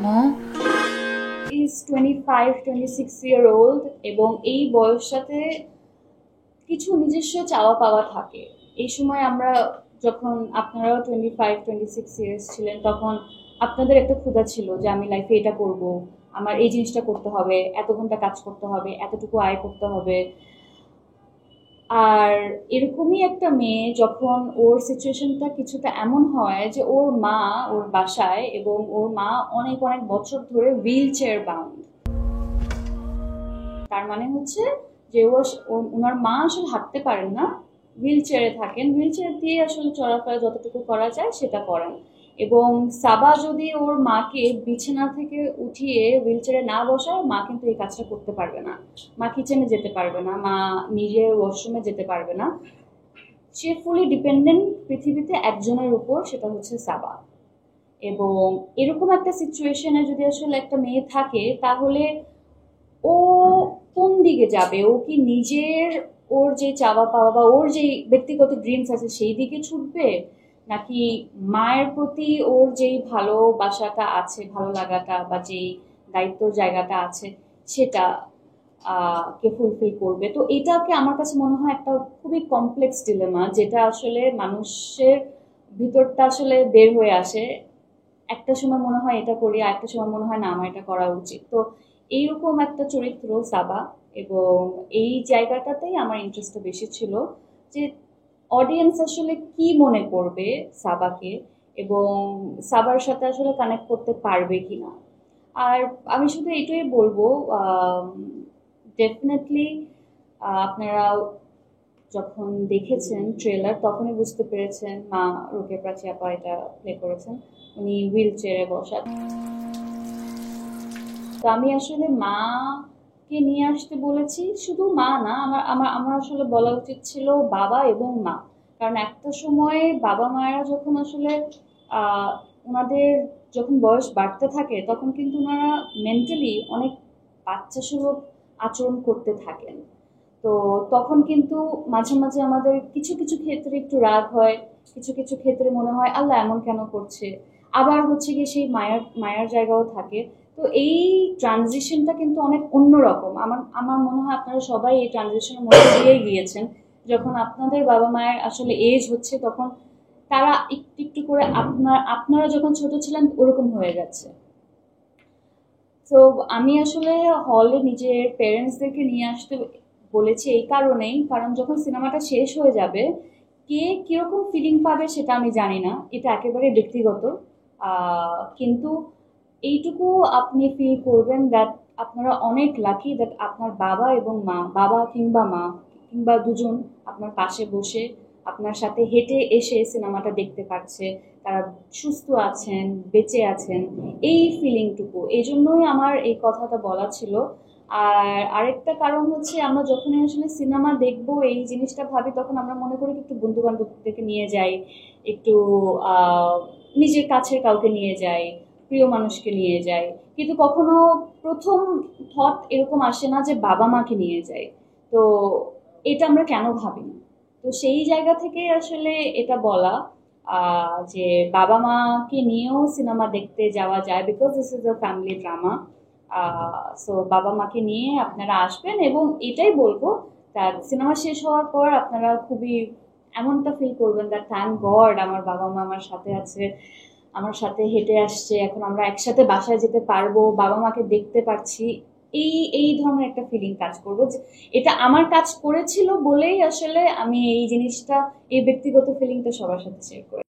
আম্মু is 25-26 year old এবং এই বয়সটাতে কিছু নিজস্ব চাওয়া পাওয়া থাকে। এই সময় আমরা যখন আপনারাও 25-26 years ছিলেন, তখন আপনাদের একটা ক্ষুধা ছিল যে আমি লাইফে এটা করব, আমার এই জিনিসটা করতে হবে, এত ঘন্টা কাজ করতে হবে, এতটুকু আয় করতে হবে। আর এরকমই একটা মেয়ে যখন ওর সিচুয়েশনটা কিছুটা এমন হয় যে ওর মা ওর বাসায় এবং ওর মা অনেক অনেক বছর ধরে হুইল চেয়ার বাউন্ড, তার মানে হচ্ছে যে ওনার মা আসলে হাঁটতে পারেন না, হুইল চেয়ারে থাকেন, হুইল চেয়ার দিয়ে আসলে চলাফেরা যতটুকু করা যায় সেটা করেন। এবং সাবা যদি ওর মাকে বিছানা থেকে উঠিয়ে হুইল চেয়ারে না বসায়, মা কিন্তু এই কাজটা করতে পারবে না। মা কিচেনে যেতে পারবে না, মা নিজে ওয়াশরুমে যেতে পারবে না। সে ফুলি ডিপেন্ডেন্ট পৃথিবীতে একজনের উপর, সেটা হচ্ছে সাবা। এবং এরকম একটা সিচুয়েশনে যদি আসলে একটা মেয়ে থাকে, তাহলে ও কোন দিকে যাবে? ও কি নিজের ওর যে চাওয়া পাওয়া বা ওর যে ব্যক্তিগত ড্রিমস আছে সেই দিকে ছুটবে, নাকি মায়ের প্রতি ওর যেই ভালোবাসাটা আছে, ভালো লাগাটা বা যেই দায়িত্বর জায়গাটা আছে সেটা কে ফুলফিল করবে? তো এটাকে আমার কাছে মনে হয় একটা খুবই কমপ্লেক্স ডিলেমা, যেটা আসলে মানুষের ভিতরটা আসলে বের হয়ে আসে। একটা সময় মনে হয় এটা করি, আর একটা সময় মনে হয় না আমার এটা করা উচিত। তো এইরকম একটা চরিত্র সাবা। এবং এই জায়গাটাতেই আমার ইন্টারেস্টটা বেশি ছিল, যে অডিয়েন্স আসলে কি মনে করবে সাবাকে, এবং সাবার সাথে আসলে কানেক্ট করতে পারবে কিনা। আর আমি শুধু এটাই বলবো, ডেফিনেটলি আপনারা যখন দেখেছেন ট্রেলার তখনই বুঝতে পেরেছেন মা রোকেয়া প্রাচী আপা এটা প্লে করেছেন, উনি হুইল চেয়ারে বসা। তো আমি আসলে মাকে নিয়ে আসতে বলেছি, শুধু মা না, আমার আমার আমার আসলে বলা উচিত ছিল বাবা এবং মা। কারণ একটা সময় বাবা মায়েরা যখন আসলে আহ ওনাদের যখন বয়স বাড়তে থাকে, তখন কিন্তু ওনারা মেন্টালি অনেক বাচ্চা সুলভ আচরণ করতে থাকেন। তো তখন কিন্তু মাঝে মাঝে আমাদের কিছু কিছু ক্ষেত্রে একটু রাগ হয়, কিছু কিছু ক্ষেত্রে মনে হয় আল্লাহ এমন কেন করছে, আবার হচ্ছে গিয়ে সেই মায়ার মায়ার জায়গাও থাকে। তো এই ট্রানজিশনটা কিন্তু অনেক অন্যরকম। আমার আমার মনে হয় আপনারা সবাই এই ট্রানজিশনের মধ্যে দিয়ে গিয়েছেন। যখন আপনাদের বাবা মায়ের আসলে এজ হচ্ছে, তখন তারা একটু একটু করে আপনারা যখন ছোট ছিলেন ওরকম হয়ে যাচ্ছে। তো আমি আসলে হলে নিজের প্যারেন্টসদেরকে নিয়ে আসতে বলেছি এই কারণেই, কারণ যখন সিনেমাটা শেষ হয়ে যাবে, কে কিরকম ফিলিং পাবে সেটা আমি জানি না, এটা একেবারে ব্যক্তিগত। কিন্তু এইটুকু আপনি ফিল করবেন দ্যাট আপনারা অনেক লাকি, দ্যাট আপনার বাবা এবং মা, বাবা কিংবা মা কিংবা দুজন আপনার পাশে বসে আপনার সাথে হেঁটে এসে সিনেমাটা দেখতে পাচ্ছে, তারা সুস্থ আছেন, বেঁচে আছেন, এই ফিলিংটুকু। এই জন্যই আমার এই কথাটা বলা ছিল। আর আরেকটা কারণ হচ্ছে, আমরা যখনই আসলে সিনেমা দেখবো এই জিনিসটা ভাবি, তখন আমরা মনে করি একটু বন্ধু বান্ধবদেরকে নিয়ে যাই, একটু নিজের কাছের কাউকে নিয়ে যাই, প্রিয় মানুষকে নিয়ে যাই। কিন্তু কখনো প্রথম থট এরকম আসে না যে বাবা মাকে নিয়ে যাই। তো এটা আমরা কেন ভাবি না? তো সেই জায়গা থেকে আসলে এটা বলা, যে বাবা মাকে নিয়েও সিনেমা দেখতে যাওয়া যায়, because this is a family drama. So বাবা মাকে নিয়ে আপনারা আসবেন, এবং এটাই বলবো তার সিনেমা শেষ হওয়ার পর আপনারা খুবই এমনটা ফিল করবেন দ্যাট থ্যাংক গড আমার বাবা মা আমার সাথে আছে, আমার সাথে হেঁটে আসছে, এখন আমরা একসাথে বাসায় যেতে পারবো, বাবা মাকে দেখতে পারছি। এই এই ধরনের একটা ফিলিং কাজ করবে, যে এটা আমার কাজ করেছিল বলেই আসলে আমি এই জিনিসটা, এই ব্যক্তিগত ফিলিংটা সবার সাথে শেয়ার করি।